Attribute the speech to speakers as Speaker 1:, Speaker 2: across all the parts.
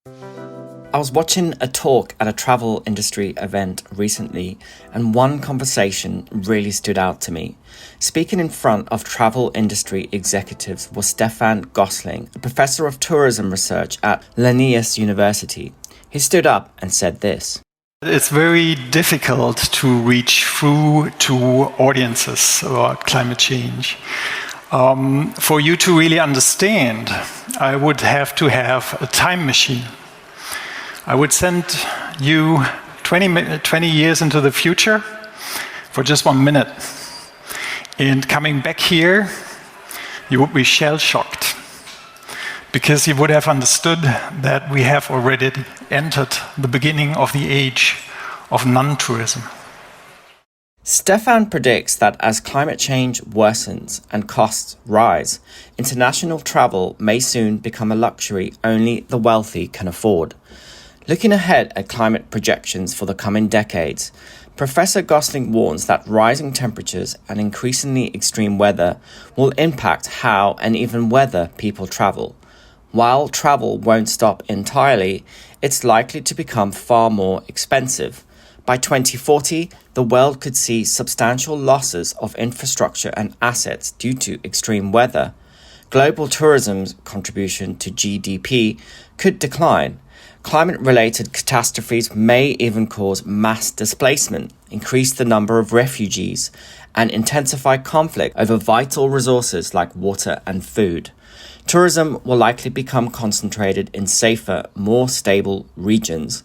Speaker 1: I was watching a talk at a travel industry event recently, and one conversation really stood out to me. Speaking in front of travel industry executives was Stefan Gössling, a professor of tourism research at Linnaeus University. He stood up and said this.
Speaker 2: It's very difficult to reach through to audiences about climate change. For you to really understand, I would have to have a time machine. I would send you 20 years into the future for just 1 minute. And coming back here, you would be shell-shocked, because you would have understood that we have already entered the beginning of the age of non-tourism.
Speaker 1: Stefan predicts that as climate change worsens and costs rise, international travel may soon become a luxury only the wealthy can afford. Looking ahead at climate projections for the coming decades, Professor Gössling warns that rising temperatures and increasingly extreme weather will impact how and even whether people travel. While travel won't stop entirely, it's likely to become far more expensive. By 2040, the world could see substantial losses of infrastructure and assets due to extreme weather. Global tourism's contribution to GDP could decline. Climate-related catastrophes may even cause mass displacement, increase the number of refugees, and intensify conflict over vital resources like water and food. Tourism will likely become concentrated in safer, more stable regions.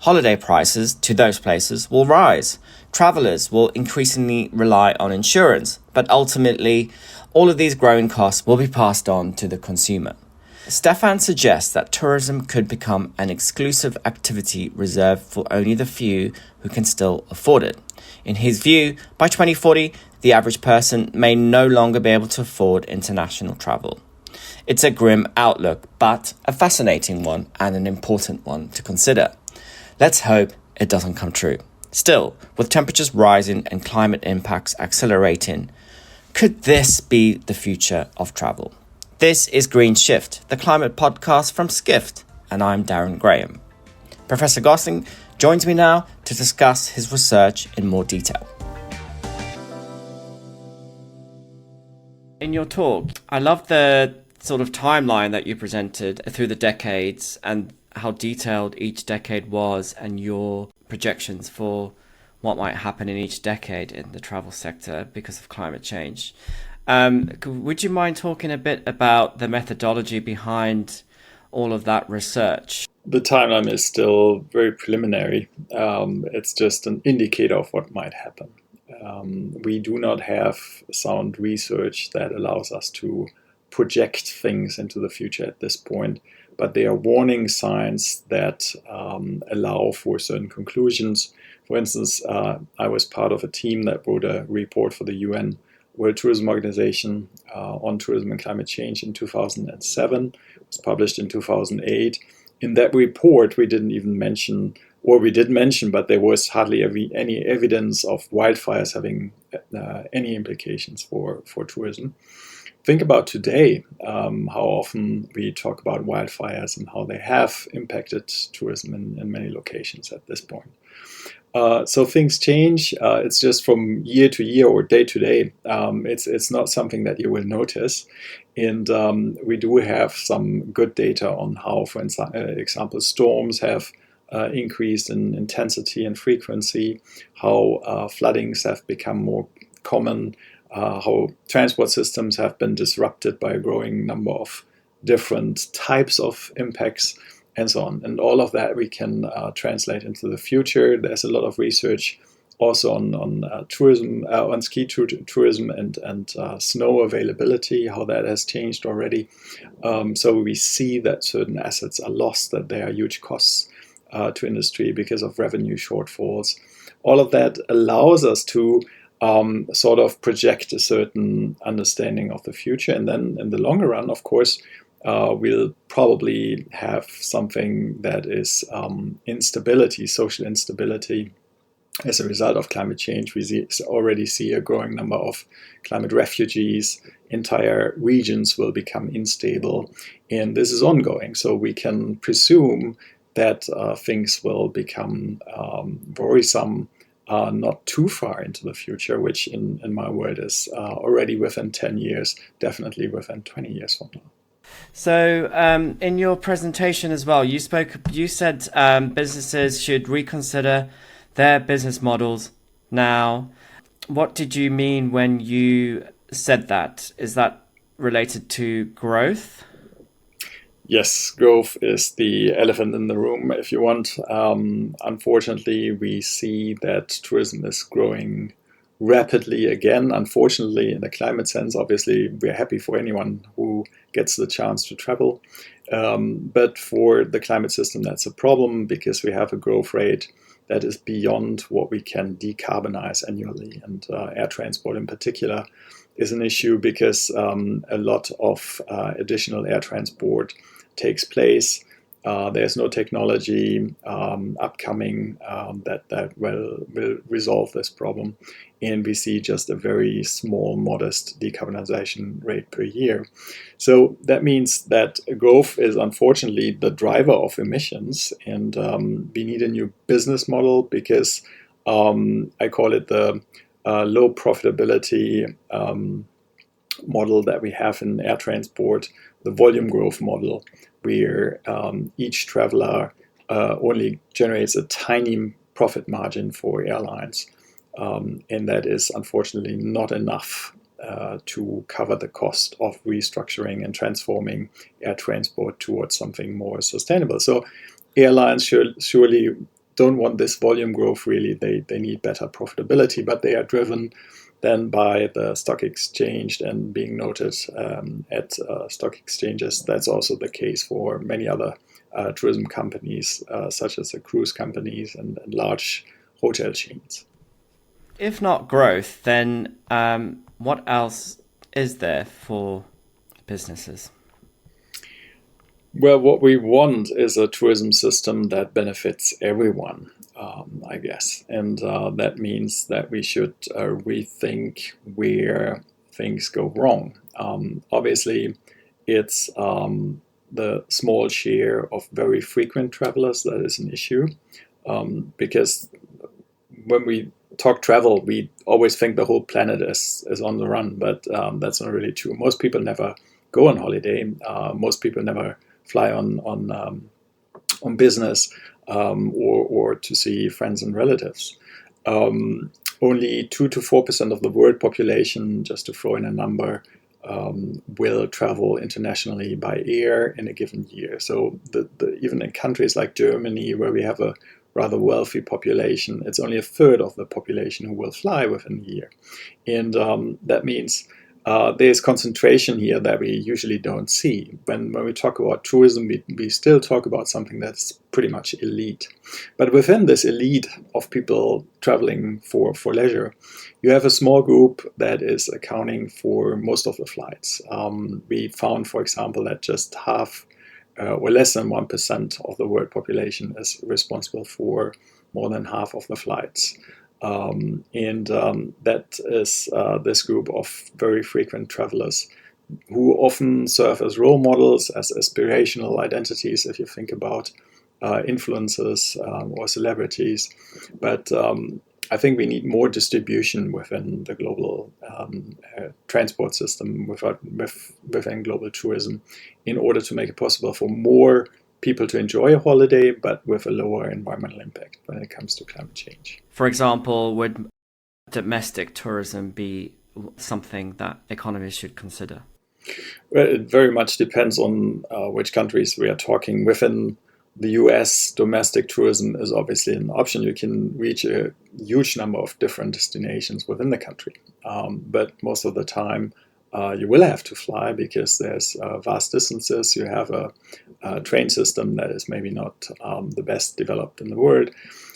Speaker 1: Holiday prices to those places will rise. Travelers will increasingly rely on insurance, but ultimately, all of these growing costs will be passed on to the consumer. Stefan suggests that tourism could become an exclusive activity reserved for only the few who can still afford it. In his view, by 2040, the average person may no longer be able to afford international travel. It's a grim outlook, but a fascinating one and an important one to consider. Let's hope it doesn't come true. Still, with temperatures rising and climate impacts accelerating, could this be the future of travel? This is GreenShift, the climate podcast from Skift, and I'm Darin Graham. Professor Gössling joins me now to discuss his research in more detail. In your talk, I love the sort of timeline that you presented through the decades and how detailed each decade was and your projections for what might happen in each decade in the travel sector because of climate change. Would you mind talking a bit about the methodology behind all of that research?
Speaker 3: The timeline is still very preliminary. It's just an indicator of what might happen. We do not have sound research that allows us to project things into the future at this point, but there are warning signs that allow for certain conclusions. For instance, I was part of a team that wrote a report for the UN World Tourism Organization on tourism and climate change in 2007. It was published in 2008. In that report, we didn't even mention, or we did mention, but there was hardly any evidence of wildfires having any implications for tourism. Think about today, how often we talk about wildfires and how they have impacted tourism in many locations at this point. So things change. It's just from year to year or day to day. It's not something that you will notice. And we do have some good data on how, for example, storms have increased in intensity and frequency, how floodings have become more common, how transport systems have been disrupted by a growing number of different types of impacts, and so on. And all of that we can translate into the future. There's a lot of research also on tourism, on ski tourism and snow availability, how that has changed already. So we see that certain assets are lost, that there are huge costs to industry because of revenue shortfalls. All of that allows us to sort of project a certain understanding of the future. And then in the longer run, of course, we'll probably have something that is instability, social instability, as a result of climate change, we already see a growing number of climate refugees. Entire regions will become unstable, and this is ongoing. So we can presume that things will become worrisome not too far into the future, which in my word is already within 10 years, definitely within 20 years from now.
Speaker 1: So in your presentation as well, you said businesses should reconsider their business models now. What did you mean when you said that? Is that related to growth?
Speaker 3: Yes, growth is the elephant in the room, if you want. Unfortunately, we see that tourism is growing rapidly again. Unfortunately, in the climate sense, obviously, we're happy for anyone who gets the chance to travel. But for the climate system, that's a problem because we have a growth rate that is beyond what we can decarbonize annually. And air transport in particular is an issue because a lot of additional air transport takes place. There's no technology upcoming that will resolve this problem. And we see just a very small, modest decarbonization rate per year. So that means that growth is unfortunately the driver of emissions. And we need a new business model because I call it the low profitability model that we have in air transport, the volume growth model, where each traveler only generates a tiny profit margin for airlines. And that is unfortunately not enough to cover the cost of restructuring and transforming air transport towards something more sustainable. So airlines surely don't want this volume growth, really. They need better profitability, but they are driven then by the stock exchange and being noted at stock exchanges. That's also the case for many other tourism companies, such as the cruise companies and large hotel chains.
Speaker 1: If not growth, then what else is there for businesses?
Speaker 3: Well, what we want is a tourism system that benefits everyone, I guess. And that means that we should rethink where things go wrong. Obviously, it's the small share of very frequent travelers that is an issue. Because when we talk travel, we always think the whole planet is on the run, but that's not really true. Most people never go on holiday. Most people never fly on business or to see friends and relatives. Only 2 to 4% of the world population, just to throw in a number, will travel internationally by air in a given year. So even in countries like Germany, where we have a rather wealthy population, it's only a third of the population who will fly within a year. And that means there's concentration here that we usually don't see. When we talk about tourism, we still talk about something that's pretty much elite. But within this elite of people traveling for leisure, you have a small group that is accounting for most of the flights. We found, for example, that just half or less than 1% of the world population is responsible for more than half of the flights. That is this group of very frequent travelers who often serve as role models, as aspirational identities, if you think about influencers or celebrities. But I think we need more distribution within the global transport system, within global tourism, in order to make it possible for more people to enjoy a holiday, but with a lower environmental impact when it comes to climate change.
Speaker 1: For example, would domestic tourism be something that economies should consider?
Speaker 3: Well, it very much depends on which countries we are talking. Within the US, domestic tourism is obviously an option. You can reach a huge number of different destinations within the country. But most of the time, you will have to fly because there's vast distances. You have a train system that is maybe not the best developed in the world.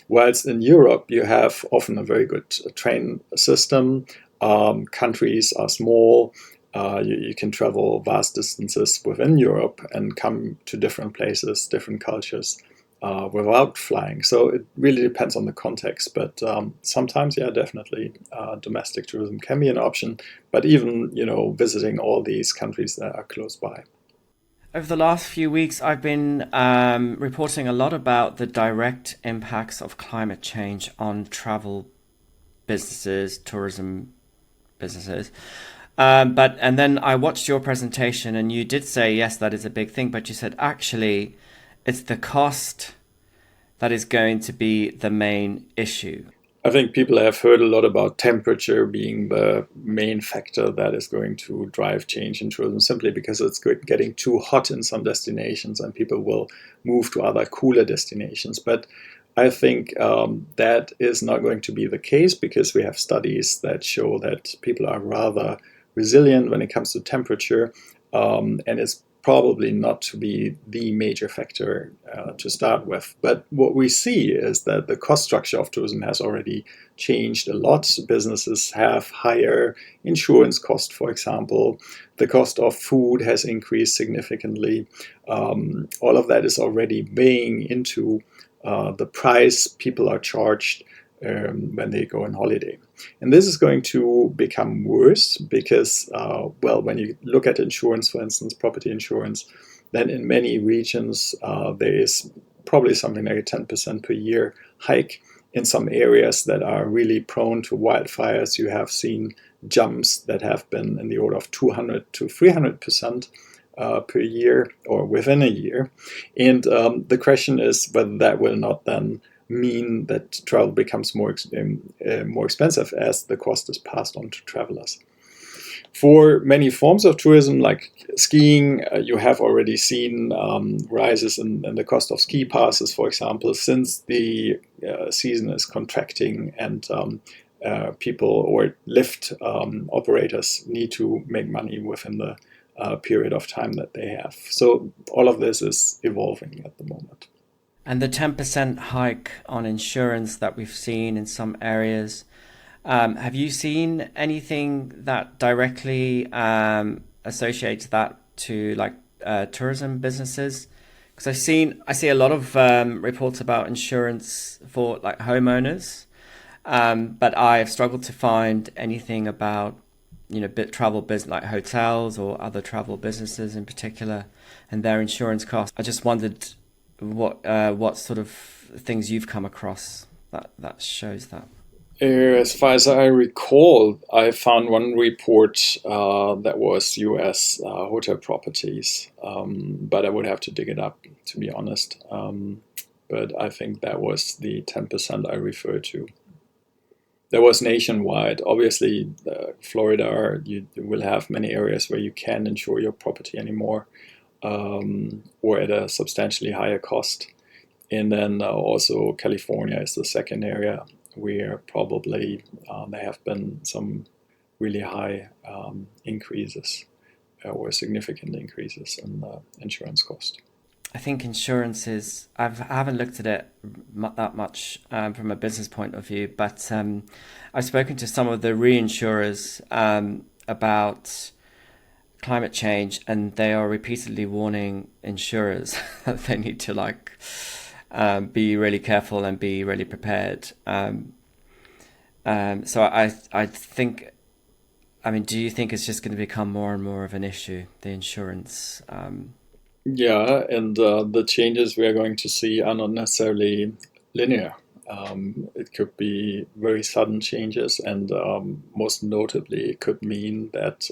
Speaker 3: Whilst in Europe, you have often a very good train system. Countries are small. You can travel vast distances within Europe and come to different places, different cultures without flying. So it really depends on the context. But sometimes, yeah, definitely domestic tourism can be an option. But even, visiting all these countries that are close by.
Speaker 1: Over the last few weeks, I've been reporting a lot about the direct impacts of climate change on travel businesses, tourism businesses. And then I watched your presentation, and you did say, yes, that is a big thing, but you said actually it's the cost that is going to be the main issue.
Speaker 3: I think people have heard a lot about temperature being the main factor that is going to drive change in tourism, simply because it's getting too hot in some destinations and people will move to other cooler destinations. But I think that is not going to be the case, because we have studies that show that people are rather resilient when it comes to temperature, and it's probably not to be the major factor to start with. But what we see is that the cost structure of tourism has already changed a lot. Businesses have higher insurance cost, for example. The cost of food has increased significantly. All of that is already weighing into the price people are charged when they go on holiday. And this is going to become worse because, when you look at insurance, for instance, property insurance, then in many regions there is probably something like a 10% per year hike. In some areas that are really prone to wildfires, you have seen jumps that have been in the order of 200 to 300% per year or within a year. And the question is whether that will not then mean that travel becomes more expensive as the cost is passed on to travelers. For many forms of tourism, like skiing, you have already seen rises in the cost of ski passes, for example, since the season is contracting and people or lift operators need to make money within the period of time that they have. So all of this is evolving at the moment.
Speaker 1: And the 10% hike on insurance that we've seen in some areas, have you seen anything that directly associates that to tourism businesses? Because I see a lot of reports about insurance for homeowners, but I've struggled to find anything about travel business like hotels or other travel businesses in particular and their insurance costs. I just wondered what sort of things you've come across that shows that.
Speaker 3: As far as I recall, I found one report that was US hotel properties, but I would have to dig it up, to be honest. But I think that was the 10% I referred to. There was nationwide. Obviously, Florida, you will have many areas where you can't insure your property anymore, or at a substantially higher cost. And then also California is the second area where probably there have been some really high increases or significant increases in the insurance cost.
Speaker 1: I think insurance is, I haven't looked at it that much from a business point of view, but I've spoken to some of the reinsurers about climate change, and they are repeatedly warning insurers that they need to be really careful and be really prepared. So I think, do you think it's just going to become more and more of an issue, the insurance?
Speaker 3: Yeah, and the changes we are going to see are not necessarily linear. It could be very sudden changes, and most notably, it could mean that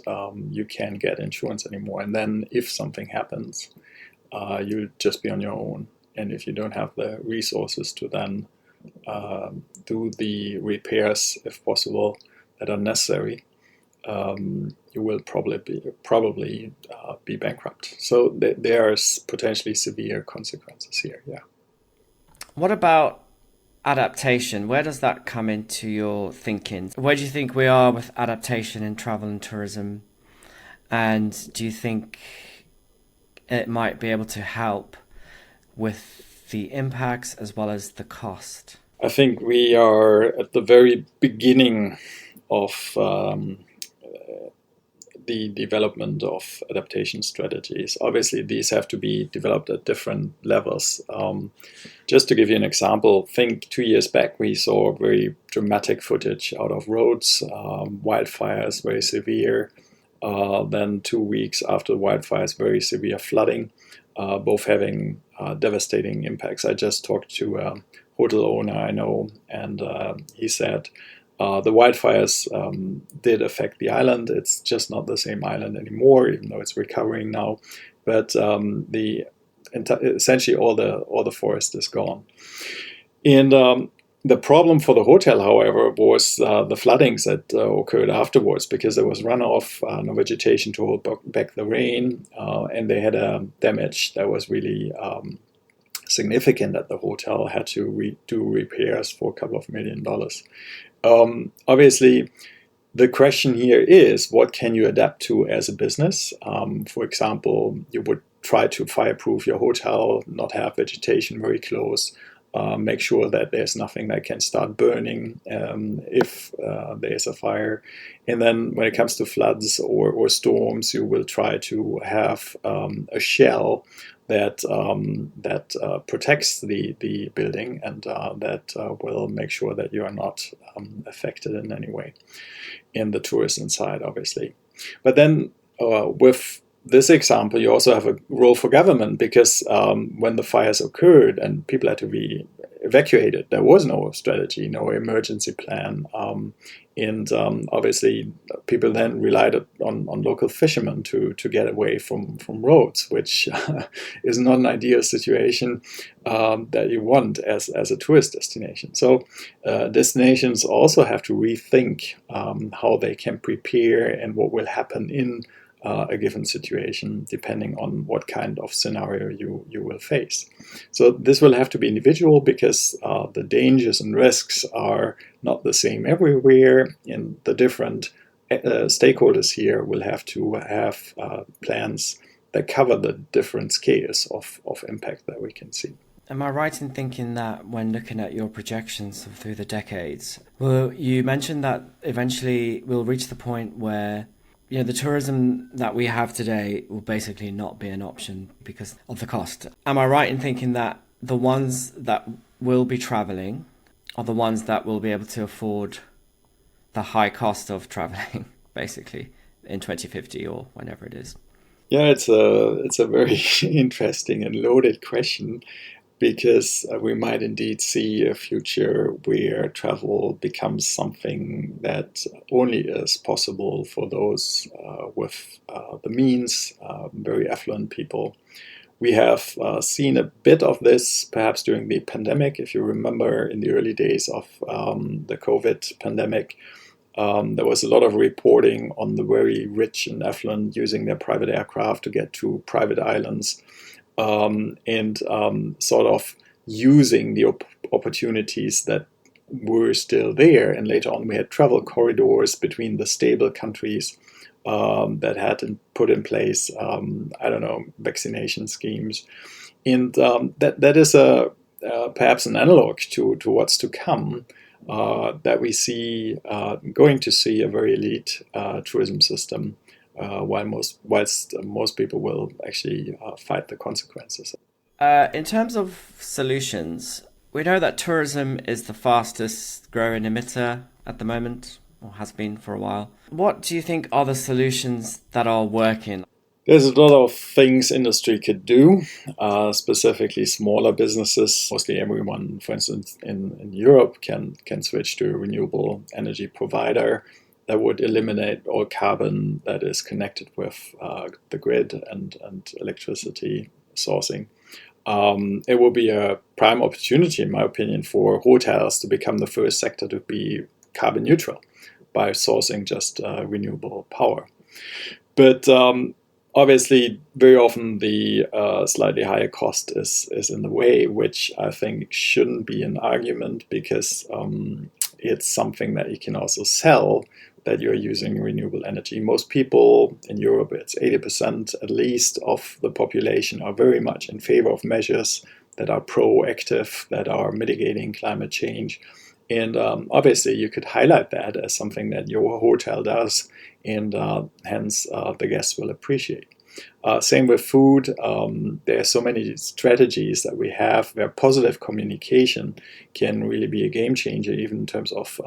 Speaker 3: you can't get insurance anymore. And then if something happens, you'll just be on your own. And if you don't have the resources to then do the repairs, if possible, that are necessary, you will probably be bankrupt. So there's potentially severe consequences here. Yeah.
Speaker 1: What about adaptation? Where does that come into your thinking? Where do you think we are with adaptation in travel and tourism? And do you think it might be able to help with the impacts as well as the cost?
Speaker 3: I think we are at the very beginning of the development of adaptation strategies. Obviously, these have to be developed at different levels. Just to give you an example, think 2 years back, we saw very dramatic footage out of roads, wildfires, very severe. Then 2 weeks after wildfires, very severe flooding, both having devastating impacts. I just talked to a hotel owner I know, and he said the wildfires did affect the island. It's just not the same island anymore, even though it's recovering now. But essentially all the forest is gone. And the problem for the hotel, however, was the floodings that occurred afterwards, because there was runoff, no vegetation to hold back the rain, and they had a damage that was really significant that the hotel had to do repairs for a couple of $1 million. Obviously, the question here is, what can you adapt to as a business? For example, you would try to fireproof your hotel, not have vegetation very close, make sure that there's nothing that can start burning if there's a fire. And then when it comes to floods or storms, you will try to have a shell that protects the building, and that will make sure that you are not affected in any way in the tourism side, obviously. But then with this example, you also have a role for government, because when the fires occurred and people had to be evacuated, there was no strategy, no emergency plan. And obviously, people then relied on local fishermen to get away from roads, which is not an ideal situation that you want as a tourist destination. So destinations also have to rethink how they can prepare and what will happen in a given situation, depending on what kind of scenario you will face. So this will have to be individual, because the dangers and risks are not the same everywhere, and the different stakeholders here will have to have plans that cover the different scales of impact that we can see.
Speaker 1: Am I right in thinking that when looking at your projections through the decades, well, you mentioned that eventually we'll reach the point where the tourism that we have today will basically not be an option because of the cost. Am I right in thinking that the ones that will be traveling are the ones that will be able to afford the high cost of traveling, basically, in 2050 or whenever it is?
Speaker 3: Yeah, it's a very interesting and loaded question, because we might indeed see a future where travel becomes something that only is possible for those with the means, very affluent people. We have seen a bit of this perhaps during the pandemic. If you remember, in the early days of the COVID pandemic, there was a lot of reporting on the very rich and affluent using their private aircraft to get to private islands, and sort of using the opportunities that were still there. And later on, we had travel corridors between the stable countries that had put in place, vaccination schemes. And that is perhaps an analog to what's to come, that we see going to see a very elite tourism system, whilst most people will actually fight the consequences.
Speaker 1: In terms of solutions, we know that tourism is the fastest growing emitter at the moment, or has been for a while. What do you think are the solutions that are working?
Speaker 3: There's a lot of things industry could do, specifically smaller businesses. Mostly everyone, for instance, in Europe can switch to a renewable energy provider that would eliminate all carbon that is connected with the grid and electricity sourcing. It will be a prime opportunity, in my opinion, for hotels to become the first sector to be carbon neutral by sourcing just renewable power. But obviously, very often the slightly higher cost is in the way, which I think shouldn't be an argument, because it's something that you can also sell, that you're using renewable energy. Most people in Europe, it's 80% at least of the population, are very much in favor of measures that are proactive, that are mitigating climate change. And obviously, you could highlight that as something that your hotel does, and hence the guests will appreciate. Same with food. There are so many strategies that we have where positive communication can really be a game changer, even in terms of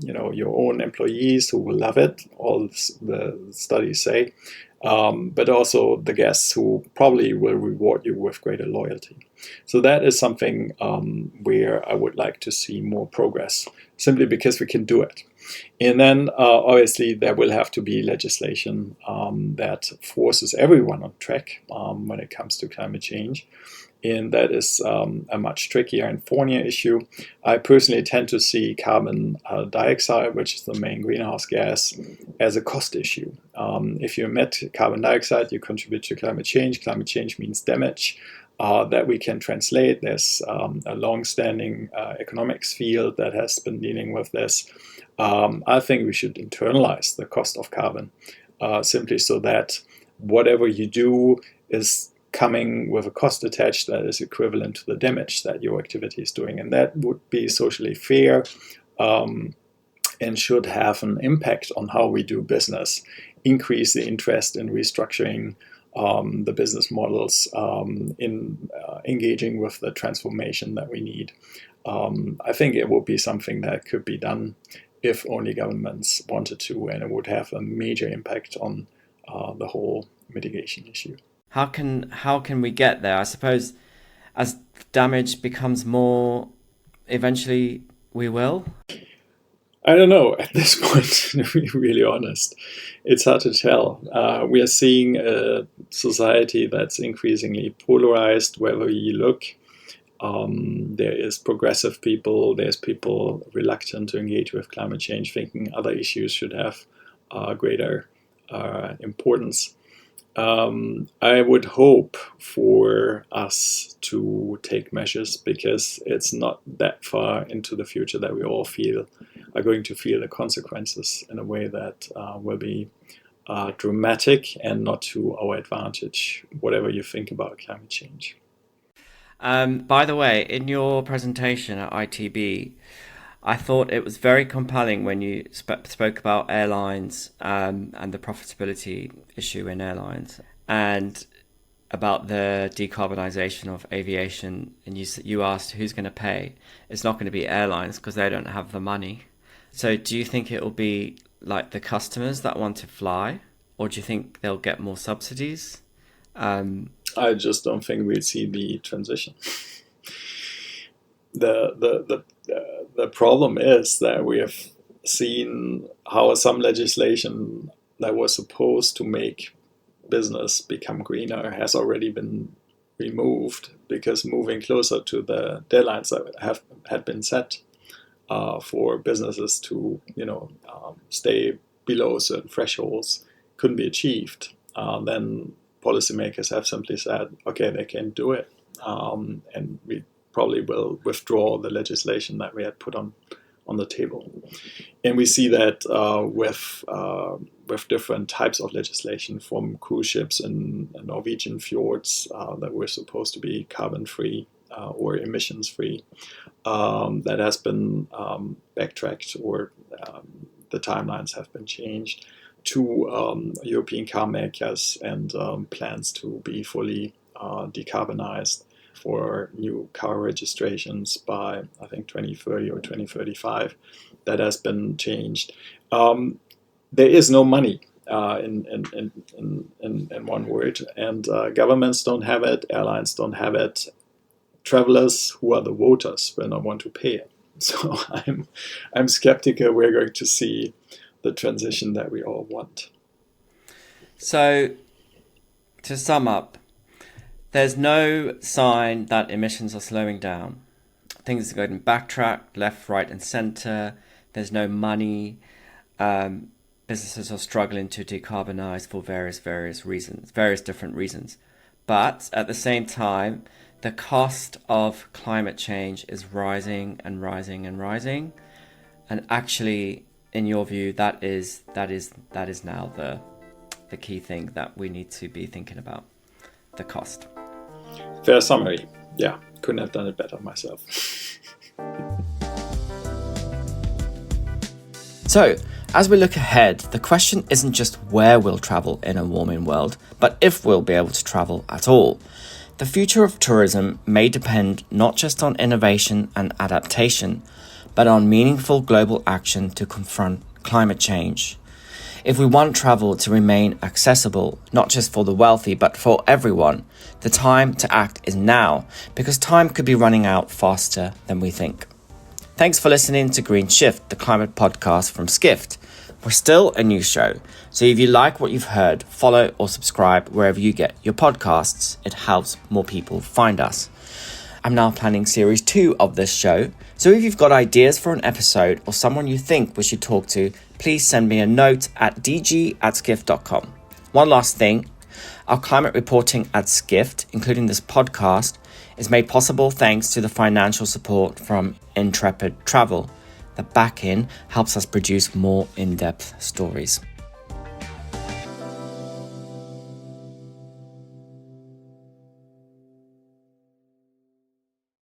Speaker 3: your own employees who will love it. All the studies say, but also the guests who probably will reward you with greater loyalty. So that is something where I would like to see more progress, simply because we can do it. And then obviously there will have to be legislation that forces everyone on track when it comes to climate change. And that is a much trickier and thornier issue. I personally tend to see carbon dioxide, which is the main greenhouse gas, as a cost issue. If you emit carbon dioxide, you contribute to climate change. Climate change means damage that we can translate. There's a long-standing economics field that has been dealing with this. I think we should internalize the cost of carbon, simply so that whatever you do is coming with a cost attached that is equivalent to the damage that your activity is doing. And that would be socially fair and should have an impact on how we do business, increase the interest in restructuring the business models, in engaging with the transformation that we need. I think it would be something that could be done if only governments wanted to, and it would have a major impact on the whole mitigation issue.
Speaker 1: How can we get there? I suppose as damage becomes more, eventually we will?
Speaker 3: I don't know at this point, to be really honest. It's hard to tell. We are seeing a society that's increasingly polarized wherever you look. There is progressive people, there's people reluctant to engage with climate change, thinking other issues should have greater importance. I would hope for us to take measures, because it's not that far into the future that we all are going to feel the consequences in a way that will be dramatic and not to our advantage, whatever you think about climate change.
Speaker 1: By the way, in your presentation at ITB, I thought it was very compelling when you spoke about airlines and the profitability issue in airlines, and about the decarbonisation of aviation. And you asked who's going to pay. It's not going to be airlines, because they don't have the money. So do you think it will be like the customers that want to fly, or do you think they'll get more subsidies?
Speaker 3: I just don't think we'll see the transition. The problem is that we have seen how some legislation that was supposed to make business become greener has already been removed, because moving closer to the deadlines that had been set for businesses to stay below certain thresholds couldn't be achieved. Then policymakers have simply said, okay, they can't do it, and we probably will withdraw the legislation that we had put on the table. And we see that with different types of legislation, from cruise ships in Norwegian fjords that were supposed to be carbon-free or emissions-free, that has been backtracked, or the timelines have been changed, to European car makers and plans to be fully decarbonized for new car registrations by, I think, 2030 or 2035. That has been changed. There is no money, in one word, and governments don't have it, airlines don't have it. Travelers, who are the voters, will not want to pay it. So I'm skeptical we're going to see the transition that we all want.
Speaker 1: So, to sum up, there's no sign that emissions are slowing down. Things are going backtrack, left, right, and centre. There's no money. Businesses are struggling to decarbonise for various reasons, various different reasons. But at the same time, the cost of climate change is rising and rising and rising. And actually, in your view, that is now the key thing that we need to be thinking about, the cost.
Speaker 3: Fair summary. Yeah, couldn't have done it better myself.
Speaker 1: So, as we look ahead, the question isn't just where we'll travel in a warming world, but if we'll be able to travel at all. The future of tourism may depend not just on innovation and adaptation, but on meaningful global action to confront climate change. If we want travel to remain accessible, not just for the wealthy, but for everyone, the time to act is now, because time could be running out faster than we think. Thanks for listening to GreenShift, the climate podcast from Skift. We're still a new show, so if you like what you've heard, follow or subscribe wherever you get your podcasts. It helps more people find us. I'm now planning series 2 of this show, so if you've got ideas for an episode or someone you think we should talk to, please send me a note at dg@skift.com. One last thing, our climate reporting at Skift, including this podcast, is made possible thanks to the financial support from Intrepid Travel. The back-in helps us produce more in-depth stories.